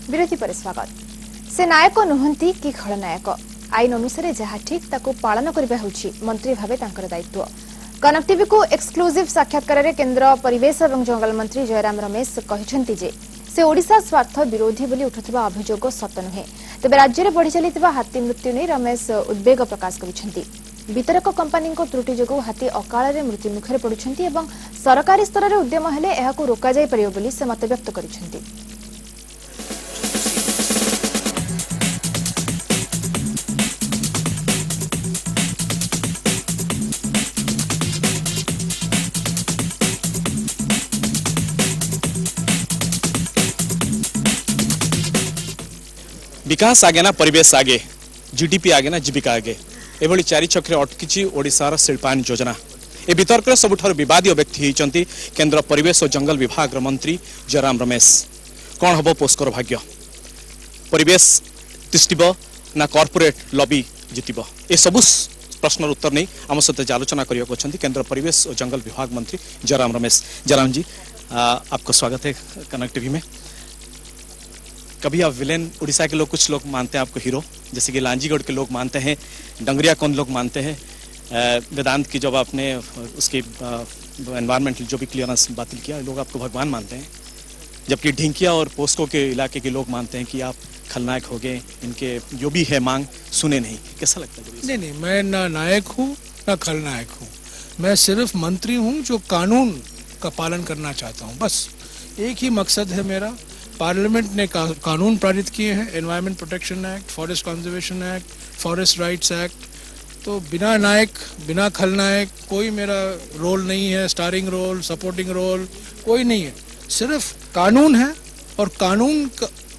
विरोधी पर स्वागत। से नायक नुहंती कि खलनायक आईन अनुसार जहाँ ठीक ताकू पालन करबा होछि मंत्री भावे तांकर दायित्व। कनक टीवी को एक्सक्लूसिव साक्षात्कार केंद्र परिवेश और जंगल मंत्री जयराम रमेश कहते जे से ओडिशा स्वार्थ विरोधी बोली उठुथिबा अभियोग सत नुहे। तेबे राज्य में बढ़ी चलिथिबा हाथी मृत्यु नहीं रमेश उद्वेग प्रकाश करिसेंति। वितरक कंपनी को त्रुटि जोगु हाथी अकाल मृत्यु मुखर पड़ुछंती एवं सरकारी स्तर में उद्यम हेले एहाकु रोका जाय परियो बोली से मत व्यक्त करिसेंति। विकास आगे ना परिवेश आगे, जीडीपी आगे ना जीविका आगे, एभली चारि चक्रे अटकी ओडिशार शिल्पायन योजना। ए वितर्क सबुठार विवादी व्यक्ति होती केंद्र परिवेश और जंगल विभाग मंत्री जयराम रमेश। कौन हम पोस्कर भाग्य, परिवेश तिष्ठिब ना कॉर्पोरेट लॉबी जितब, ए सबु प्रश्न उत्तर नहीं आम सहित आलोचना करने केंद्र परिवेश और जंगल विभाग मंत्री जयराम रमेश। जयराम जी, आपका स्वागत है कनक टीवी में। कभी आप विलेन उड़ीसा के लोग, कुछ लोग मानते हैं आपको हीरो, जैसे कि लांजीगढ़ के लोग मानते हैं, डंगरिया कौन लोग मानते हैं, वेदांत की जब आपने उसके एनवायरमेंटल जो भी क्लियरेंस बातिल किया, लोग आपको भगवान मानते हैं, जबकि ढिंकिया और पोस्को के इलाके के लोग मानते हैं कि आप खलनायक हो गए, इनके जो भी है मांग सुने नहीं। कैसा लगता है? नहीं, मैं ना नायक हूँ ना खलनायक हूँ, मैं सिर्फ मंत्री हूँ जो कानून का पालन करना चाहता हूँ। बस एक ही मकसद है मेरा। पार्लियामेंट ने कानून पारित किए हैं, environment protection act, forest conservation act, forest rights act. तो बिना नायक बिना खलनायक कोई मेरा रोल नहीं है, स्टारिंग रोल, सपोर्टिंग रोल कोई नहीं है। सिर्फ कानून है और कानून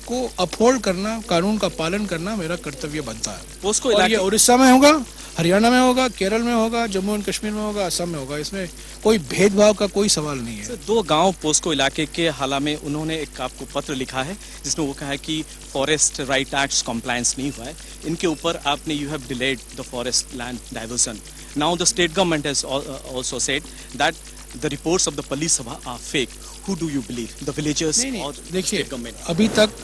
को अपहोल्ड करना, कानून का पालन करना मेरा कर्तव्य बनता है। और ये उड़ीसा में होगा, हरियाणा में होगा, केरल में होगा, जम्मू एंड कश्मीर में होगा, असम में होगा। इसमें कोई भेदभाव का कोई सवाल नहीं है। दो गांव पोस्को इलाके के हाला में उन्होंने एक आपको पत्र लिखा है जिसमें वो कहा है कि फॉरेस्ट राइट एक्ट कंप्लायंस नहीं हुआ है, इनके ऊपर आपने you have delayed the forest land diversion. Now the state government has also said that the reports of the police सभा are fake. Who do you believe, the villagers और state government? अभी तक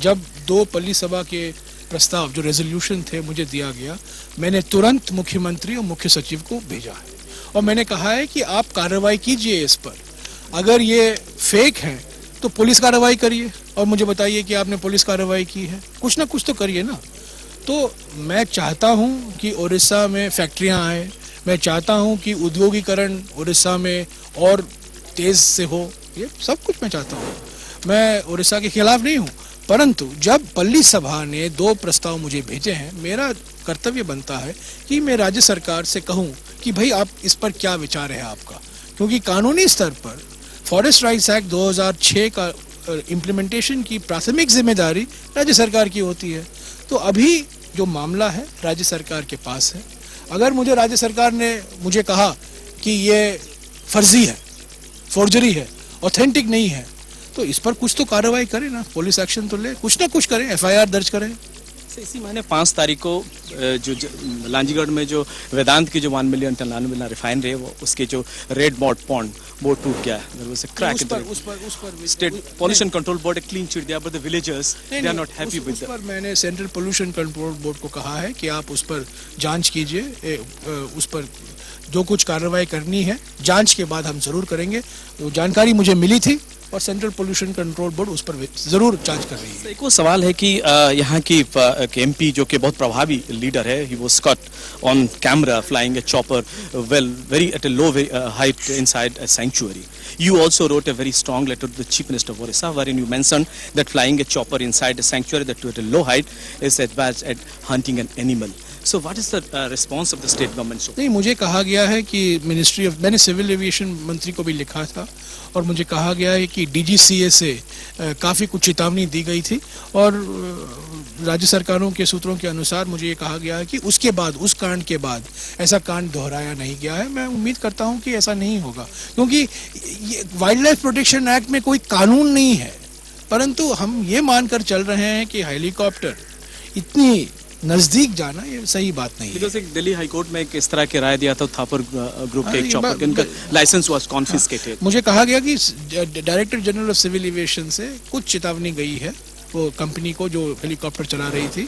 जब दो पुलिस सभा के प्रस्ताव जो रेजोल्यूशन थे मुझे दिया गया, मैंने तुरंत मुख्यमंत्री और मुख्य सचिव को भेजा है और मैंने कहा है कि आप कार्रवाई कीजिए इस पर। अगर ये फेक है तो पुलिस कार्रवाई करिए और मुझे बताइए कि आपने पुलिस कार्रवाई की है। कुछ ना कुछ तो करिए ना। तो मैं चाहता हूँ कि उड़ीसा में फैक्ट्रियाँ आए, मैं चाहता हूँ कि उद्योगीकरण उड़ीसा में और तेज से हो, ये सब कुछ मैं चाहता हूँ। मैं उड़ीसा के खिलाफ नहीं हूँ, परंतु जब पल्ली सभा ने दो प्रस्ताव मुझे भेजे हैं, मेरा कर्तव्य बनता है कि मैं राज्य सरकार से कहूं कि भाई आप इस पर क्या विचार है आपका, क्योंकि कानूनी स्तर पर फॉरेस्ट राइट्स एक्ट 2006 का इम्प्लीमेंटेशन की प्राथमिक जिम्मेदारी राज्य सरकार की होती है। तो अभी जो मामला है राज्य सरकार के पास है। अगर मुझे राज्य सरकार ने मुझे कहा कि ये फर्जी है, फोर्जरी है, ऑथेंटिक नहीं है, तो इस पर कुछ तो कार्रवाई करें ना, पुलिस एक्शन तो ले, कुछ ना कुछ करें, एफआईआर दर्ज करें। इसी महीने 5 तारीख को जो लांजीगढ़ में जो वेदांत की जो 1 मिलियन टन लानूबिला रिफाइनरी है, वो उसके जो रेड मॉड पॉन्ड वो टूट गया है। क्रैक उस पर state pollution control board clean chit दिया, but the villagers they are not happy with that. मैंने सेंट्रल पोल्यूशन कंट्रोल बोर्ड को कहा है कि आप उस पर जांच कीजिए, उस पर जो कुछ कार्रवाई करनी है जांच के बाद हम जरूर करेंगे। वो जानकारी मुझे मिली थी और सेंट्रल पोल्यूशन कंट्रोल बोर्ड उस पर जरूर जांच कर रही है। एक वो सवाल है कि यहाँ की एमपी जो कि बहुत प्रभावी लीडर है, he was caught on camera flying a chopper well very at a low height inside a sanctuary. You also wrote a very strong letter to the Chief Minister of Orissa, wherein you mentioned that flying a chopper inside a sanctuary that at a low height is advanced at hunting an animal. So what is the response of the state government? So नहीं, मुझे कहा गया है कि ministry of, मैंने civil aviation मंत्री को भी लिखा था और मुझे कहा गया है कि डीजीसीए से काफ़ी कुछ चेतावनी दी गई थी और राज्य सरकारों के सूत्रों के अनुसार मुझे ये कहा गया है कि उसके बाद, उस कांड के बाद ऐसा कांड दोहराया नहीं गया है। मैं उम्मीद करता हूँ कि ऐसा नहीं होगा, क्योंकि वाइल्ड लाइफ प्रोटेक्शन एक्ट में कोई कानून नहीं है, परंतु हम ये मानकर चल रहे हैं कि हेलीकॉप्टर इतनी नजदीक जाना ये सही बात नहीं है। एक दिल्ली हाईकोर्ट में इस तरह की राय दिया था थापर ग्रुप के एक चॉपर, उनका लाइसेंस वाज कॉन्फिस्केटेड। मुझे कहा गया कि director general of civil aviation से कुछ चेतावनी गई है वो कंपनी को जो हेलीकॉप्टर चला रही थी,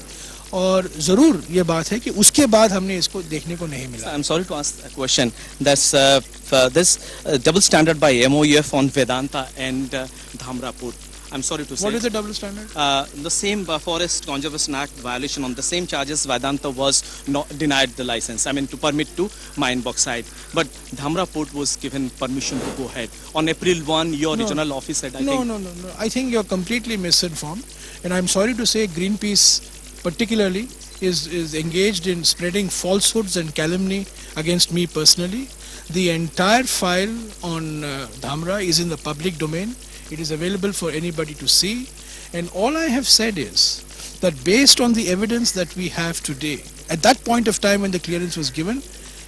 और जरूर ये बात है कि उसके बाद हमने इसको देखने को नहीं मिला। I'm sorry to ask a question. That's this double standard by MOEF on Vedanta and Dhamra Port. I'm sorry to say. What is the double standard? The same Forest Conservation Act violation on the same charges. Vedanta was not denied the license. I mean, to permit to mine bauxite, but Dhamra Port was given permission to go ahead on April 1. Your regional office said, I think. No. I think you're completely misinformed, and I'm sorry to say, Greenpeace, particularly, is engaged in spreading falsehoods and calumny against me personally. The entire file on Dhamra is in the public domain. It is available for anybody to see, and all I have said is that based on the evidence that we have today, at that point of time when the clearance was given,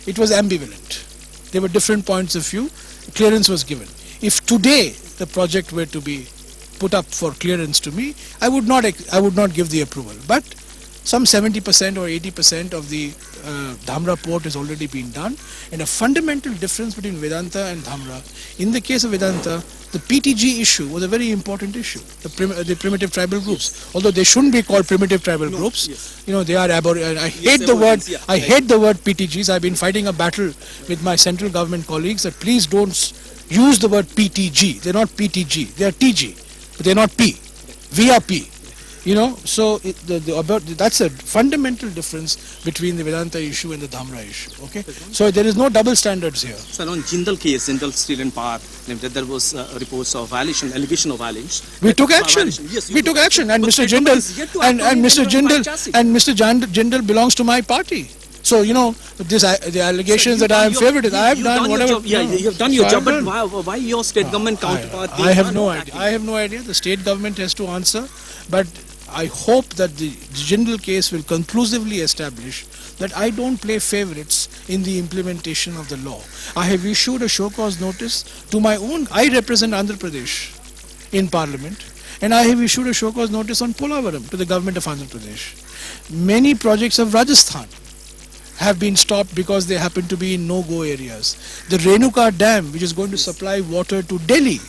it was ambivalent. There were different points of view. Clearance was given. If today the project were to be put up for clearance to me, I would not give the approval. But some 70% or 80% of the Dhamra port has already been done, and a fundamental difference between Vedanta and Dhamra. In the case of Vedanta, the PTG issue was a very important issue. The primitive tribal groups, although they shouldn't be called primitive tribal groups, you know, they are I hate the word. I hate the word PTGs. I've been fighting a battle with my central government colleagues that please don't use the word PTG. They're not PTG. They are TG, but they're not P. We are P. You know, so that's a fundamental difference between the Vedanta issue and the Dhamra issue. Okay, so there is no double standards here. Sir, on Jindal case, Jindal Steel and Power, there was reports of violation, allegation of violation. We took action. Yes, we took action, and Mr. Jindal and Mr. Jindal belongs to my party. So you know the allegations that I am favored. I have done whatever. You have done your job, but why your state government counterpart? I have no idea. I have no idea. The state government has to answer, but I hope that the Jindal case will conclusively establish that I don't play favorites in the implementation of the law. I have issued a show cause notice to my own. I represent Andhra Pradesh in Parliament, and I have issued a show cause notice on Polavaram to the government of Andhra Pradesh. Many projects of Rajasthan have been stopped because they happen to be in no-go areas. The Renuka Dam, which is going to supply water to Delhi,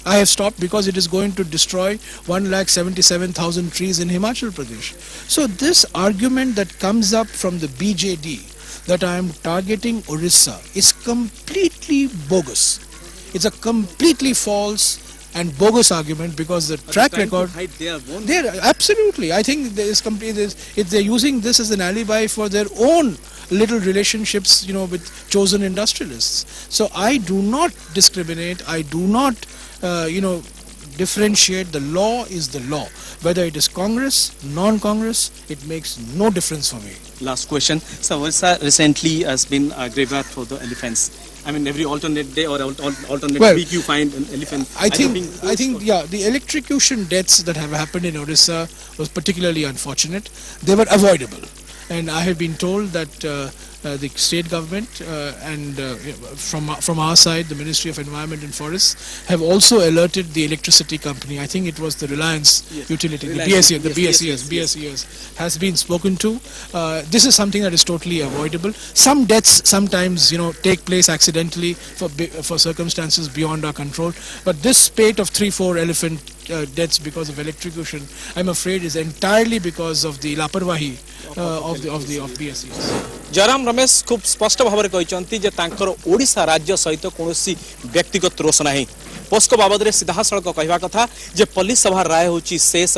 I have stopped because it is going to destroy 1,77,000 trees in Himachal Pradesh. So this argument that comes up from the BJD that I am targeting Orissa is completely bogus. It's a completely false and bogus argument because the track record. They're absolutely. I think they're using this as an alibi for their own little relationships, you know, with chosen industrialists. So I do not discriminate. I do not, differentiate. The law is the law. Whether it is Congress, non-Congress, it makes no difference for me. Last question. So Orissa recently has been a graveyard for the elephants. I mean, every alternate day or alternate week you find an elephant. I think, the electrocution deaths that have happened in Orissa was particularly unfortunate. They were avoidable. And I have been told that the state government and from our side, the Ministry of Environment and Forests, have also alerted the electricity company. I think it was the Reliance Utility, the BSES has been spoken to. This is something that is totally avoidable. Some deaths sometimes, take place accidentally for circumstances beyond our control. But this spate of 3-4 elephant deaths because of electrocution, I'm afraid, is entirely because of the laparwahi of BSES. Jairam Ramesh खूब स्पष्ट भाव में ओडिशा राज्य सहित कौन व्यक्तिगत रोष ना पोस्को बाबद सीधा सड़क कहवा कथा जे पल्ली सभा राय होची शेष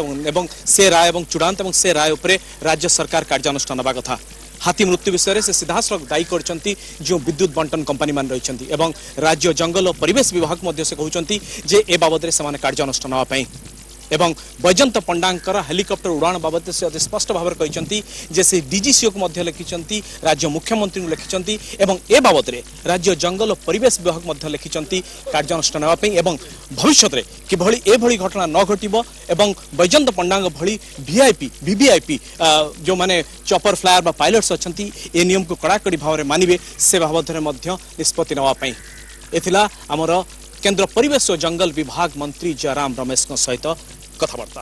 से राय और चूड़ांत और से राय उपरे राज्य सरकार कार्यानुष्ठान नवा कथा हाथी मृत्यु विषय से सीधा सड़क दायी करछंती जो विद्युत बंटन कंपनी मान रहिछंती एवं राज्य जंगल और परिवेश विभाग मध्य से कहउछंती जे ए बाबद से कार्यानुष्ठान नवा पई एवं वैजंत पंडांकर हेलिकॉप्टर उड़ान बाबद से अति स्पष्ट भाव में से डीजीसीओ को मध्य लिखिंट राज्य मुख्यमंत्री को लिखिंट एवं ए बाबद राज्य जंगल और परिवेश विभाग मध्य लिखिंट कार्यानुष्ठान एवं भविष्य में किभली एभली घटना न घटिबो एवं वैजंत पंडांग भली वीवीआईपी जो माने चॉपर फ्लायर बा पायलट्स अछंती ए नियम को कड़ाकड़ी भाव में मानिबे से बाबद निष्पत्ति नवा पई एथिला हमर केंद्र परिवेश और जंगल विभाग मंत्री जयराम रमेश सहित कथबार्ता।